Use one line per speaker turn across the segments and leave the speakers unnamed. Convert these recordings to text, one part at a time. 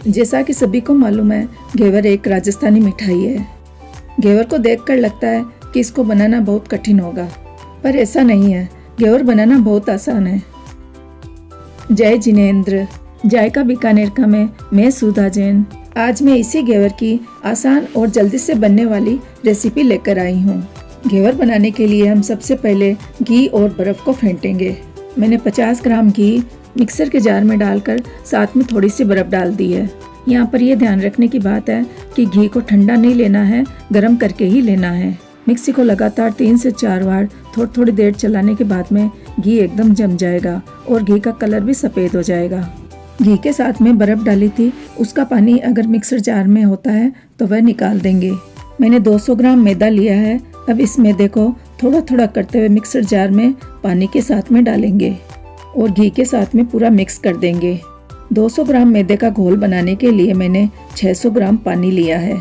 जैसा कि सभी को मालूम है, घेवर एक राजस्थानी मिठाई है। घेवर को देखकर लगता है कि इसको बनाना बहुत कठिन होगा, पर ऐसा नहीं है। घेवर बनाना बहुत आसान है। जय जिनेंद्र, जायका बीकानेर का मैं सुधा जैन। आज मैं इसी घेवर की आसान और जल्दी से बनने वाली रेसिपी लेकर आई हूँ। घेवर बनाने के लिए हम सबसे पहले घी और बर्फ़ को फेंटेंगे। मैंने 50 ग्राम घी मिक्सर के जार में डालकर साथ में थोड़ी सी बर्फ़ डाल दी है। यहाँ पर यह ध्यान रखने की बात है कि घी को ठंडा नहीं लेना है, गर्म करके ही लेना है। मिक्सी को लगातार 3 से 4 बार थोड़ी देर चलाने के बाद में घी एकदम जम जाएगा और घी का कलर भी सफ़ेद हो जाएगा। घी के साथ में बर्फ़ डाली थी, उसका पानी अगर मिक्सर जार में होता है तो वह निकाल देंगे। मैंने 200 ग्राम मैदा लिया है। अब इस मैदे को थोड़ा थोड़ा करते हुए मिक्सर जार में पानी के साथ में डालेंगे और घी के साथ में पूरा मिक्स कर देंगे। 200 ग्राम मैदे का घोल बनाने के लिए मैंने 600 ग्राम पानी लिया है।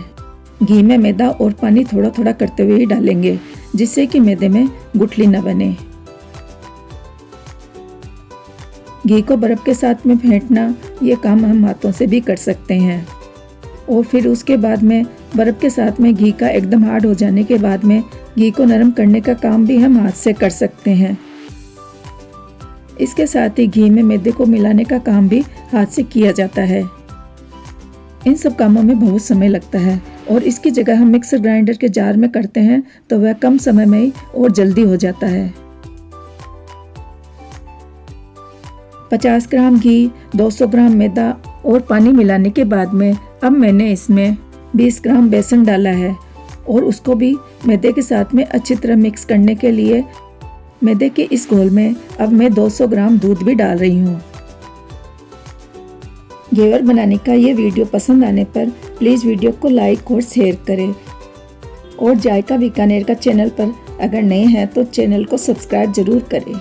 घी में मैदा और पानी थोड़ा थोड़ा करते हुए ही डालेंगे, जिससे कि मैदे में गुठली न बने। घी को बर्फ़ के साथ में फेंटना, ये काम हम हाथों से भी कर सकते हैं। और फिर उसके बाद में बर्फ़ के साथ में घी का एकदम हार्ड हो जाने के बाद में घी को नरम करने का काम भी हम हाथ से कर सकते हैं। इसके साथ ही घी में मैदे को मिलाने का काम भी हाथ से किया जाता है। इन सब कामों में बहुत समय लगता है और इसकी जगह हम मिक्सर ग्राइंडर के जार में करते हैं तो वह कम समय में ही और जल्दी हो जाता है। 50 ग्राम घी, 200 ग्राम मैदा और पानी मिलाने के बाद में अब मैंने इसमें 20 ग्राम बेसन डाला है और उसको भी मैदे के साथ में अच्छी तरह मिक्स करने के लिए मैदे के इस घोल में अब मैं 200 ग्राम दूध भी डाल रही हूँ। घेवर बनाने का ये वीडियो पसंद आने पर प्लीज़ वीडियो को लाइक और शेयर करें और जायका बीकानेर का चैनल पर अगर नए हैं तो चैनल को सब्सक्राइब जरूर करें।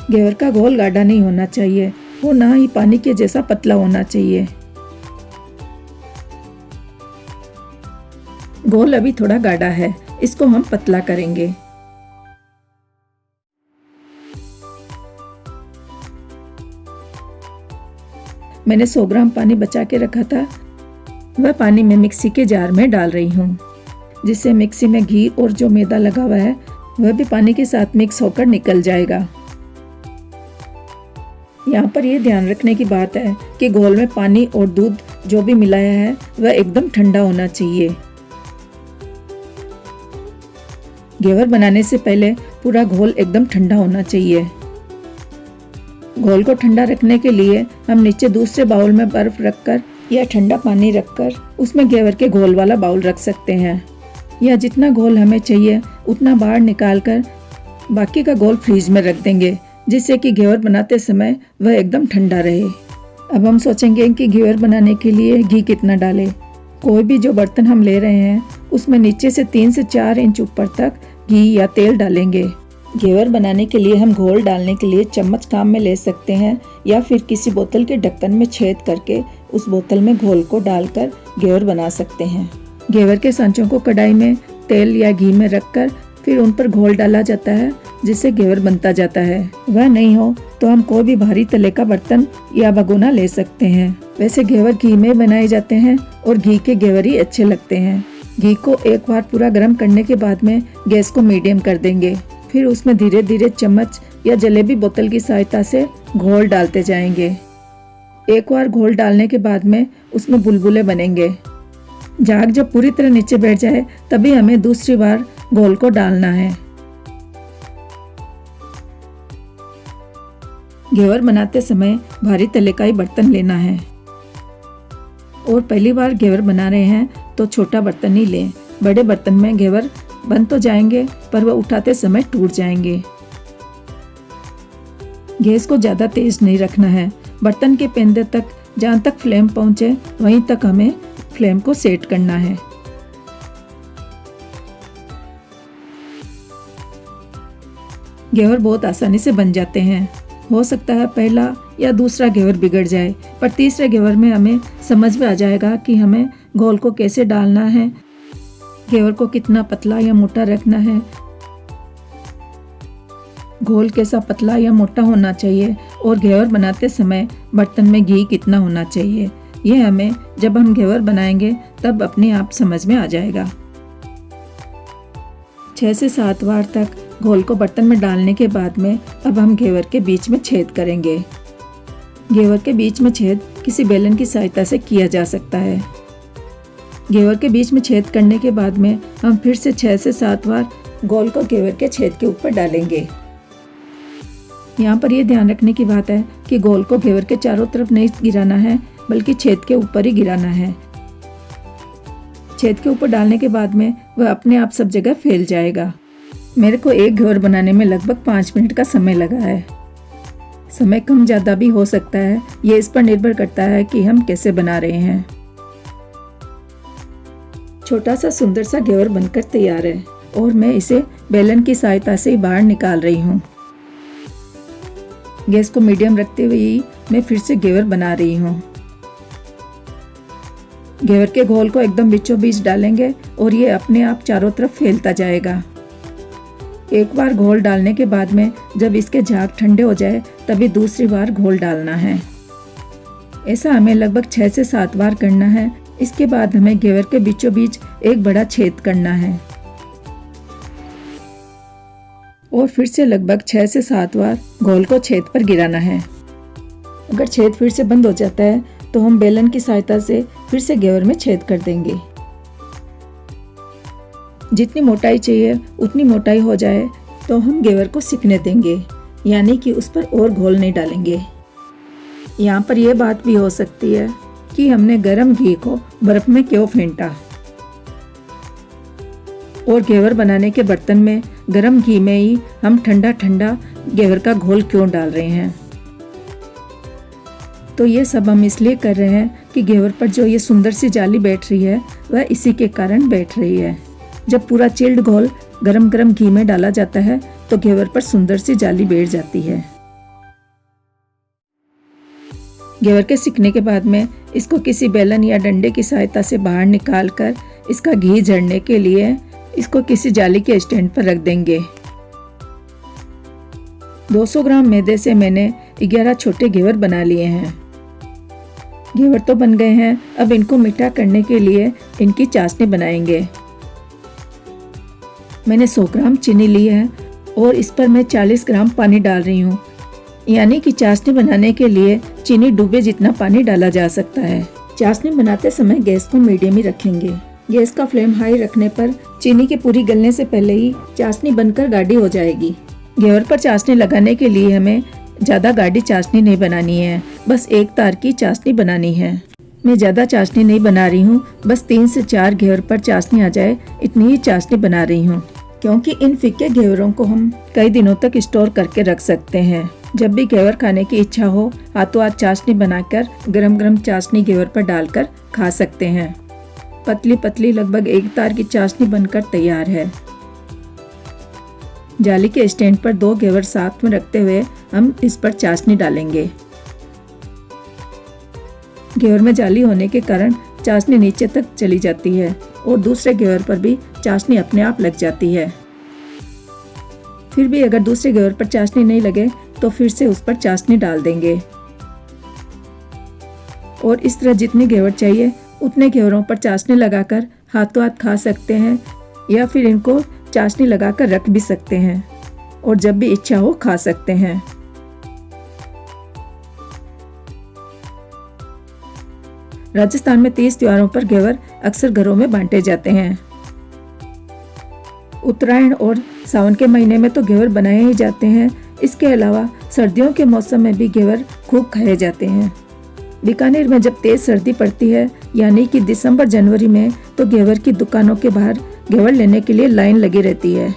घेवर का घोल गाढ़ा नहीं होना चाहिए और ना ही पानी के जैसा पतला होना चाहिए। घोल अभी थोड़ा गाढ़ा है, इसको हम पतला करेंगे। मैंने 100 ग्राम पानी बचा के रखा था, वह पानी मैं मिक्सी के जार में डाल रही हूँ, जिससे मिक्सी में घी और जो मैदा लगा हुआ है वह भी पानी के साथ मिक्स होकर निकल जाएगा। यहाँ पर यह ध्यान रखने की बात है कि घोल में पानी और दूध जो भी मिलाया है वह एकदम ठंडा होना चाहिए। घेवर बनाने से पहले पूरा घोल एकदम ठंडा होना चाहिए। घोल को ठंडा रखने के लिए हम नीचे दूसरे बाउल में बर्फ रखकर या ठंडा पानी रखकर उसमें घेवर के घोल वाला बाउल रख सकते हैं, या जितना घोल हमें चाहिए उतना बाहर निकाल कर बाकी का घोल फ्रीज में रख देंगे, जिससे कि घेवर बनाते समय वह एकदम ठंडा रहे। अब हम सोचेंगे कि घेवर बनाने के लिए घी कितना डालें। कोई भी जो बर्तन हम ले रहे हैं उसमें नीचे से 3 से 4 इंच ऊपर तक घी या तेल डालेंगे। घेवर बनाने के लिए हम घोल डालने के लिए चम्मच काम में ले सकते हैं या फिर किसी बोतल के ढक्कन में छेद करके उस बोतल में घोल को डालकर घेवर बना सकते हैं। घेवर के सांचों को कढ़ाई में तेल या घी में रखकर फिर उन पर घोल डाला जाता है, जिससे घेवर बनता जाता है। वह नहीं हो तो हम कोई भी भारी तले का बर्तन या भगोना ले सकते हैं। वैसे घेवर घी में बनाए जाते हैं और घी के घेवर ही अच्छे लगते हैं। घी को एक बार पूरा गर्म करने के बाद में गैस को मीडियम कर देंगे। फिर उसमें धीरे धीरे चम्मच या जलेबी बोतल की सहायता से घोल डालते जाएंगे। एक बार घोल डालने के बाद में उसमें बुलबुले बनेंगे। झाग जब पूरी तरह नीचे बैठ जाए तभी हमें दूसरी बार घोल को डालना है। घेवर बनाते समय भारी तले का ही बर्तन लेना है और पहली बार घेवर बना रहे हैं तो छोटा बर्तन ही लें। बड़े बर्तन में घेवर बन तो जाएंगे पर वह उठाते समय टूट जाएंगे। गैस को ज़्यादा तेज नहीं रखना है। बर्तन के पेंदे तक जहाँ तक फ्लेम पहुँचे वहीं तक हमें फ्लेम को सेट करना है। घेवर बहुत आसानी से बन जाते हैं। हो सकता है पहला या दूसरा घेवर बिगड़ जाए, पर तीसरे घेवर में हमें समझ में आ जाएगा कि हमें घोल को कैसे डालना है, घेवर को कितना पतला या मोटा रखना है, घोल कैसा पतला या मोटा होना चाहिए और घेवर बनाते समय बर्तन में घी कितना होना चाहिए। ये हमें जब हम घेवर बनाएंगे तब अपने आप समझ में आ जाएगा। 6 से 7 बार तक घोल को बर्तन में डालने के बाद में अब हम घेवर के बीच में छेद करेंगे। घेवर के बीच में छेद किसी बेलन की सहायता से किया जा सकता है। घेवर के बीच में छेद करने के बाद में हम फिर से 6 से 7 बार घोल को घेवर के छेद के ऊपर डालेंगे। यहाँ पर यह ध्यान रखने की बात है कि घोल को घेवर के चारों तरफ नहीं गिराना है, बल्कि छेद के ऊपर ही गिराना है। छेद के ऊपर डालने के बाद में वह अपने आप सब जगह फैल जाएगा। मेरे को एक घेवर बनाने में लगभग 5 मिनट का समय लगा है। समय कम ज़्यादा भी हो सकता है, ये इस पर निर्भर करता है कि हम कैसे बना रहे हैं। छोटा सा सुंदर सा घेवर बनकर तैयार है और मैं इसे बेलन की सहायता से बाहर निकाल रही हूँ। गैस को मीडियम रखते हुए ही मैं फिर से घेवर बना रही हूँ। घेवर के घोल को एकदम बीचों बीच डालेंगे और ये अपने आप चारों तरफ फैलता जाएगा। एक बार घोल डालने के बाद में जब इसके झाग ठंडे हो जाए तभी दूसरी बार घोल डालना है। ऐसा हमें लगभग 6 से 7 बार करना है। इसके बाद हमें घेवर के बीचों बीच एक बड़ा छेद करना है और फिर से लगभग 6 से 7 बार घोल को छेद पर गिराना है। अगर छेद फिर से बंद हो जाता है तो हम बेलन की सहायता से फिर से घेवर में छेद कर देंगे। जितनी मोटाई चाहिए उतनी मोटाई हो जाए तो हम घेवर को सिकने देंगे, यानी कि उस पर और घोल नहीं डालेंगे। यहाँ पर यह बात भी हो सकती है कि हमने गर्म घी को बर्फ में क्यों फेंटा और घेवर बनाने के बर्तन में गर्म घी में ही हम ठंडा ठंडा घेवर का घोल क्यों डाल रहे हैं। तो ये सब हम इसलिए कर रहे हैं कि घेवर पर जो ये सुंदर सी जाली बैठ रही है वह इसी के कारण बैठ रही है। जब पूरा चिल्ड घोल गरम गरम घी में डाला जाता है तो घेवर पर सुंदर सी जाली बैठ जाती है। घेवर के सिकने के बाद में इसको किसी बेलन या डंडे की सहायता से बाहर निकाल कर इसका घी झड़ने के लिए इसको किसी जाली के स्टैंड पर रख देंगे। 200 ग्राम मैदे से मैंने 11 छोटे घेवर बना लिए हैं। घेवर तो बन गए हैं, अब इनको मीठा करने के लिए इनकी चाशनी बनाएंगे। मैंने 100 ग्राम चीनी ली है और इस पर मैं 40 ग्राम पानी डाल रही हूँ, यानी कि चाशनी बनाने के लिए चीनी डूबे जितना पानी डाला जा सकता है। चाशनी बनाते समय गैस को मीडियम ही रखेंगे। गैस का फ्लेम हाई रखने पर चीनी के पूरी गलने से पहले ही चाशनी बनकर गाढ़ी हो जाएगी। घेवर पर चाशनी लगाने के लिए हमें ज़्यादा गाढ़ी चाशनी नहीं बनानी है, बस एक तार की चाशनी बनानी है। मैं ज़्यादा चाशनी नहीं बना रही हूँ, बस 3 से 4 घेवर पर चाशनी आ जाए इतनी ही चाशनी बना रही हूँ, क्योंकि इन फीके घेवरों को हम कई दिनों तक स्टोर करके रख सकते हैं। जब भी घेवर खाने की इच्छा हो हाथों हाथ चाशनी बनाकर गरम गरम चाशनी घेवर पर डालकर खा सकते हैं। पतली पतली लगभग 1 तार की चाशनी बनकर तैयार है। जाली के स्टैंड पर 2 घेवर साथ में रखते हुए हम इस पर चाशनी डालेंगे। घेवर में जाली होने के कारण चाशनी नीचे तक चली जाती है और दूसरे घेवर पर भी चाशनी अपने आप लग जाती है। फिर भी अगर दूसरे घेवर पर चाशनी नहीं लगे तो फिर से उस पर चाशनी डाल देंगे और इस तरह जितने घेवर चाहिए उतने घेवरों पर चाशनी लगाकर हाथों हाथ खा सकते हैं या फिर इनको चाशनी लगाकर रख भी सकते हैं और जब भी इच्छा हो खा सकते हैं। राजस्थान में 30 त्योहारों पर घेवर अक्सर घरों में बांटे जाते हैं। उत्तरायण और सावन के महीने में तो घेवर बनाए ही जाते हैं। इसके अलावा सर्दियों के मौसम में भी घेवर खूब खाए जाते हैं। बीकानेर में जब तेज सर्दी पड़ती है यानी कि दिसंबर जनवरी में तो घेवर की दुकानों के बाहर घेवर लेने के लिए लाइन लगी रहती है।